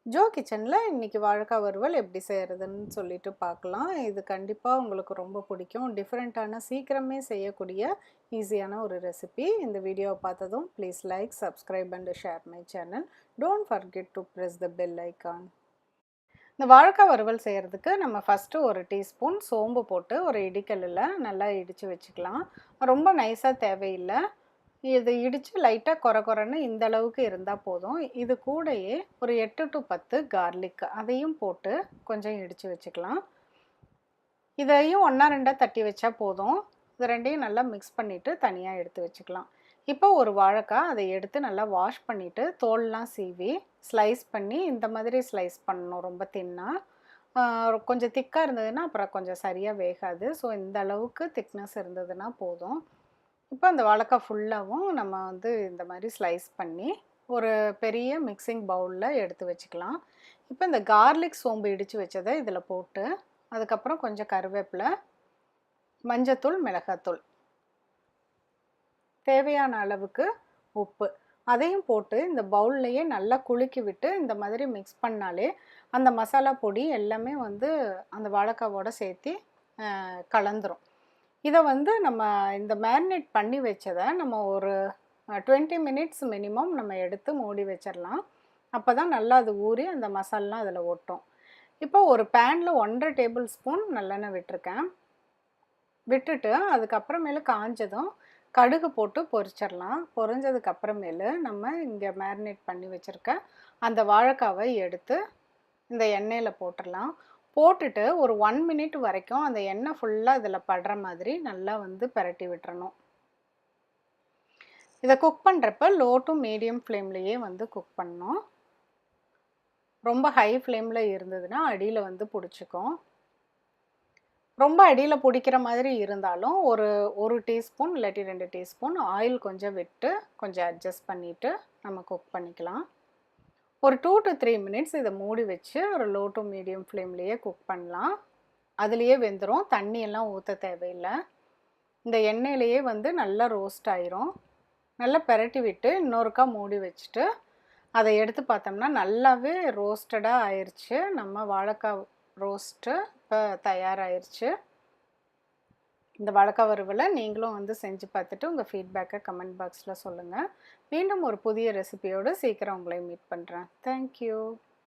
Joe கிச்சனில் இன்றைக்கி வாழைக்காய் வறுவல் எப்படி செய்கிறதுன்னு சொல்லிட்டு பார்க்கலாம். இது கண்டிப்பாக உங்களுக்கு ரொம்ப பிடிக்கும். டிஃப்ரெண்ட்டான சீக்கிரமே செய்யக்கூடிய ஈஸியான ஒரு ரெசிபி. இந்த வீடியோவை பார்த்ததும் please like, subscribe and share my channel. Don't forget to press the bell icon. இந்த வாழைக்காய் வறுவல் செய்கிறதுக்கு நம்ம ஃபஸ்ட்டு ஒரு டீஸ்பூன் சோம்பு போட்டு ஒரு இடிக்கல்லில் நல்லா இடித்து வச்சுக்கலாம். ரொம்ப நைஸாக தேவையில்லை. இது இடித்து லைட்டாக கொரன்னு இந்த அளவுக்கு இருந்தால் போதும். இது கூடயே ஒரு 8 to 10 கார்லிக் அதையும் போட்டு கொஞ்சம் இடித்து வச்சுக்கலாம். இதையும் ஒன்றா ரெண்டாக தட்டி வச்சா போதும். இது ரெண்டையும் நல்லா மிக்ஸ் பண்ணிவிட்டு தனியாக எடுத்து வச்சுக்கலாம். இப்போ ஒரு வாழைக்காய் அதை எடுத்து நல்லா வாஷ் பண்ணிவிட்டு தோல்லாம் சீவி ஸ்லைஸ் பண்ணி இந்த மாதிரி ஸ்லைஸ் பண்ணணும். ரொம்ப தின்னாக கொஞ்சம் திக்காக இருந்ததுன்னா அப்புறம் கொஞ்சம் சரியாக வேகாது. ஸோ இந்த அளவுக்கு திக்னஸ் இருந்ததுன்னா போதும். இப்போ அந்த வாழைக்காய் ஃபுல்லாகவும் நம்ம இந்த மாதிரி ஸ்லைஸ் பண்ணி ஒரு பெரிய மிக்சிங் பவுலில் எடுத்து வச்சுக்கலாம். இப்போ இந்த கார்லிக் சோம்பு இடித்து வச்சதை இதில் போட்டு அதுக்கப்புறம் கொஞ்சம் கருவேப்பிலை, மஞ்சத்தூள், மிளகாத்தூள், தேவையான அளவுக்கு உப்பு அதையும் போட்டு இந்த பவுல்லையே நல்லா குலுக்கி விட்டு இந்த மாதிரி மிக்ஸ் பண்ணாலே அந்த மசாலா பொடி எல்லாமே அந்த வாழைக்காவோட சேர்த்து கலந்துரும். இதை நம்ம இந்த மேரினேட் பண்ணி வச்சதை நம்ம ஒரு 20 மினிட்ஸ் மினிமம் நம்ம எடுத்து மூடி வச்சிடலாம். அப்போ தான் நல்லா அது ஊறி அந்த மசாலாம் அதில் ஒட்டும். இப்போ ஒரு பேனில் 1.5 டேபிள் ஸ்பூன் நல்லெண்ணெய் விட்டுருக்கேன். விட்டுட்டு அதுக்கப்புறமேலு காஞ்சதும் கடுகு போட்டு பொரிச்சிடலாம். பொரிஞ்சதுக்கப்புறமேலு நம்ம இங்கே மேரினேட் பண்ணி வச்சுருக்க அந்த வாழைக்காவை எடுத்து இந்த எண்ணெயில் போட்டுடலாம். போட்டுட்டு ஒரு 1 மினிட் வரைக்கும் அந்த எண்ணெய் ஃபுல்லாக இதில் படுற மாதிரி நல்லா பிரட்டி விட்டுறணும். இதை குக் பண்ணுறப்ப லோ டு மீடியம் ஃப்ளேம்லேயே குக் பண்ணணும். ரொம்ப ஹை ஃப்ளேமில் இருந்ததுன்னா அடியில் பிடிச்சிக்கும். ரொம்ப அடியில் பிடிக்கிற மாதிரி இருந்தாலும் ஒரு டீஸ்பூன் இல்லாட்டி 2 டீஸ்பூன் ஆயில் கொஞ்சம் விட்டு கொஞ்சம் அட்ஜஸ்ட் பண்ணிவிட்டு நம்ம குக் பண்ணிக்கலாம். ஒரு 2 to 3 மினிட்ஸ் இதை மூடி வச்சு ஒரு லோ டு மீடியம் ஃப்ளேம்லேயே குக் பண்ணலாம். அதுலேயே வெந்துடும். தண்ணியெல்லாம் ஊற்ற தேவையில்லை. இந்த எண்ணெயிலேயே நல்லா ரோஸ்ட் ஆயிரும். நல்லா பெரட்டி விட்டு இன்னொருக்கா மூடி வச்சுட்டு அதை எடுத்து பார்த்தோம்னா நல்லாவே ரோஸ்டடாக ஆயிடுச்சு. நம்ம வாழைக்காய் ரோஸ்ட்டு இப்போ தயாராகிருச்சு. இந்த வாழைக்காய் வறுவலை நீங்களும் செஞ்சு பார்த்துட்டு உங்கள் ஃபீட்பேக்கை கமெண்ட் பாக்ஸில் சொல்லுங்கள். மீண்டும் ஒரு புதிய ரெசிபியோடு சீக்கிரம் உங்களை மீட் பண்ணுறேன். தேங்க்யூ.